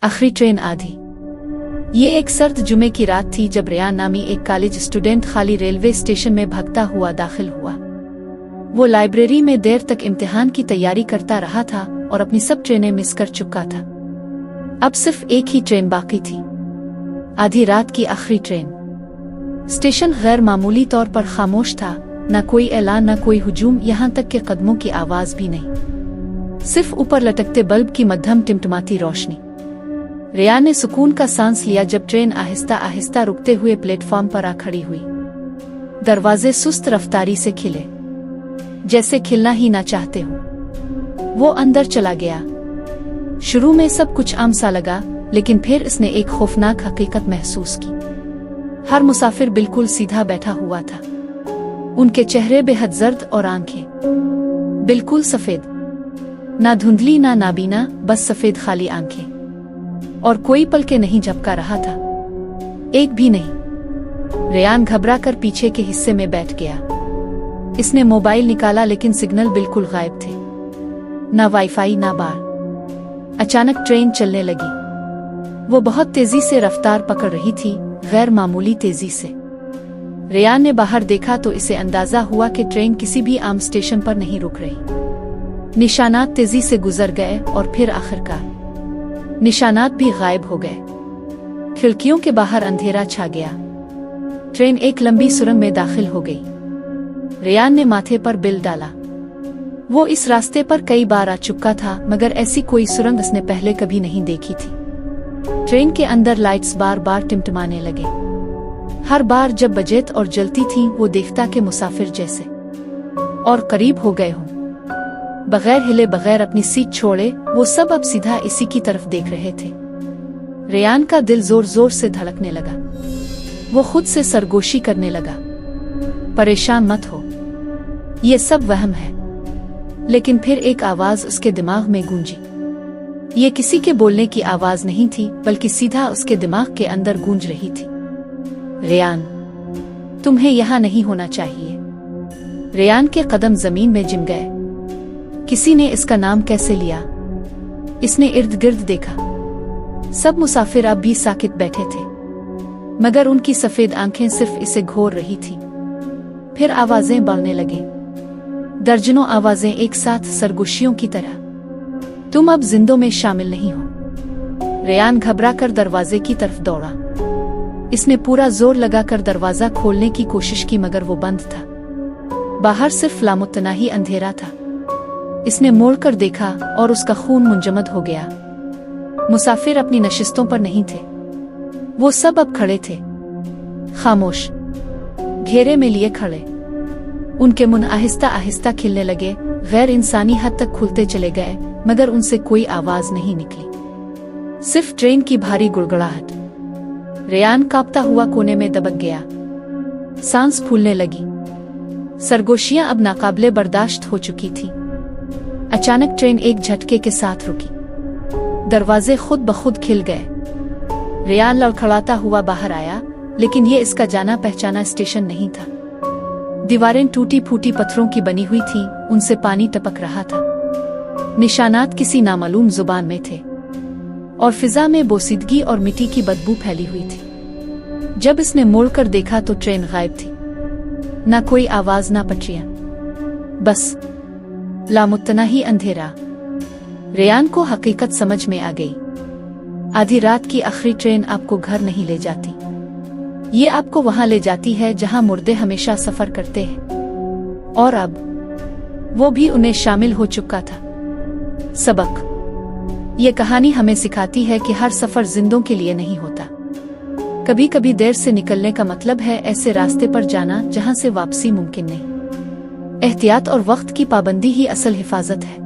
आखिरी ट्रेन आधी। ये एक सर्द जुमे की रात थी जब रेयान नामी एक कॉलेज स्टूडेंट खाली रेलवे स्टेशन में भागता हुआ दाखिल हुआ। वो लाइब्रेरी में देर तक इम्तिहान की तैयारी करता रहा था और अपनी सब ट्रेनें मिस कर चुका था। अब सिर्फ एक ही ट्रेन बाकी थी, आधी रात की आखिरी ट्रेन। स्टेशन गैर मामूली तौर पर खामोश था, न कोई ऐलान, न कोई हुजूम, यहाँ तक के कदमों की आवाज भी नहीं। सिर्फ ऊपर लटकते बल्ब की मध्यम टिमटिमाती रोशनी। रेयान ने सुकून का सांस लिया जब ट्रेन आहिस्ता आहिस्ता रुकते हुए प्लेटफॉर्म पर आ खड़ी हुई। दरवाजे सुस्त रफ्तारी से खिले, जैसे खिलना ही ना चाहते हो। वो अंदर चला गया। शुरू में सब कुछ आम सा लगा, लेकिन फिर इसने एक खौफनाक हकीकत महसूस की। हर मुसाफिर बिल्कुल सीधा बैठा हुआ था। उनके चेहरे बेहद जर्द और आंखें बिल्कुल सफेद, ना धुंधली ना नाबीना, बस सफेद खाली आंखें। और कोई पलके नहीं झपका रहा था, एक भी नहीं। रेयान घबरा कर पीछे के हिस्से में बैठ गया। इसने मोबाइल निकाला लेकिन सिग्नल बिल्कुल गायब थे, ना वाईफाई ना बार। अचानक ट्रेन चलने लगी। वो बहुत तेजी से रफ्तार पकड़ रही थी, गैर मामूली तेजी से। रेयान ने बाहर देखा तो इसे अंदाजा हुआ कि ट्रेन किसी भी आम स्टेशन पर नहीं रुक रही। निशानात तेजी से गुजर गए और फिर आखिरकार निशानात भी गायब हो गए। खिड़कियों के बाहर अंधेरा छा गया। ट्रेन एक लंबी सुरंग में दाखिल हो गई। रेयान ने माथे पर बिल डाला। वो इस रास्ते पर कई बार आ चुका था, मगर ऐसी कोई सुरंग उसने पहले कभी नहीं देखी थी। ट्रेन के अंदर लाइट्स बार बार टिमटिमाने लगे। हर बार जब बजेत और जलती थीं, वो देखता कि मुसाफिर जैसे और करीब हो गए हों। बगैर हिले, बगैर अपनी सीट छोड़े, वो सब अब सीधा इसी की तरफ देख रहे थे। रेयान का दिल जोर जोर से धड़कने लगा। वो खुद से सरगोशी करने लगा, परेशान मत हो, ये सब वहम है। लेकिन फिर एक आवाज उसके दिमाग में गूंजी। ये किसी के बोलने की आवाज नहीं थी, बल्कि सीधा उसके दिमाग के अंदर गूंज रही थी। रेयान, तुम्हें यहाँ नहीं होना चाहिए। रेयान के कदम जमीन में जिम गए। किसी ने इसका नाम कैसे लिया? इसने इर्द गिर्द देखा। सब मुसाफिर अब भी साकित बैठे थे, मगर उनकी सफेद आंखें सिर्फ इसे घोर रही थी। फिर आवाजें बढ़ने लगे, दर्जनों आवाजें एक साथ, सरगोशियों की तरह। तुम अब जिंदों में शामिल नहीं हो। रेयान घबरा कर दरवाजे की तरफ दौड़ा। इसने पूरा जोर लगाकर दरवाजा खोलने की कोशिश की, मगर वो बंद था। बाहर सिर्फ लामुतनाही अंधेरा था। इसने मोड़ कर देखा और उसका खून मुंजमद हो गया। मुसाफिर अपनी नशिस्तों पर नहीं थे। वो सब अब खड़े थे, खामोश, घेरे में लिए खड़े। उनके मुंह आहिस्ता आहिस्ता खिलने लगे, गैर इंसानी हद तक खुलते चले गए, मगर उनसे कोई आवाज नहीं निकली, सिर्फ ट्रेन की भारी गुड़गड़ाहट। रेयान कांपता हुआ कोने में दबक गया। सांस फूलने लगी। सरगोशियां अब नाकाबिले बर्दाश्त हो चुकी थी। अचानक ट्रेन एक झटके के साथ रुकी। दरवाजे खुद ब खुद खिल गए। रेयान लड़खड़ाता हुआ बाहर आया, लेकिन ये इसका जाना पहचाना स्टेशन नहीं था। दीवारें टूटी फूटी पत्थरों की बनी हुई थीं, उनसे पानी टपक रहा था। निशानात किसी नामालूम जुबान में थे, और फिजा में बोसीदगी और मिट्टी की बदबू फैली हुई थी। जब इसने मुड़कर देखा तो ट्रेन गायब थी। ना कोई आवाज, ना पटरियां, बस लामुत्तना ही अंधेरा। रेयान को हकीकत समझ में आ गई। आधी रात की आखिरी ट्रेन आपको घर नहीं ले जाती, ये आपको वहां ले जाती है जहां मुर्दे हमेशा सफर करते हैं। और अब वो भी उन्हें शामिल हो चुका था। सबक, ये कहानी हमें सिखाती है कि हर सफर जिंदों के लिए नहीं होता। कभी कभी देर से निकलने का मतलब है ऐसे रास्ते पर जाना जहां से वापसी मुमकिन नहीं। एहतियात और वक्त की पाबंदी ही असल हिफाजत है।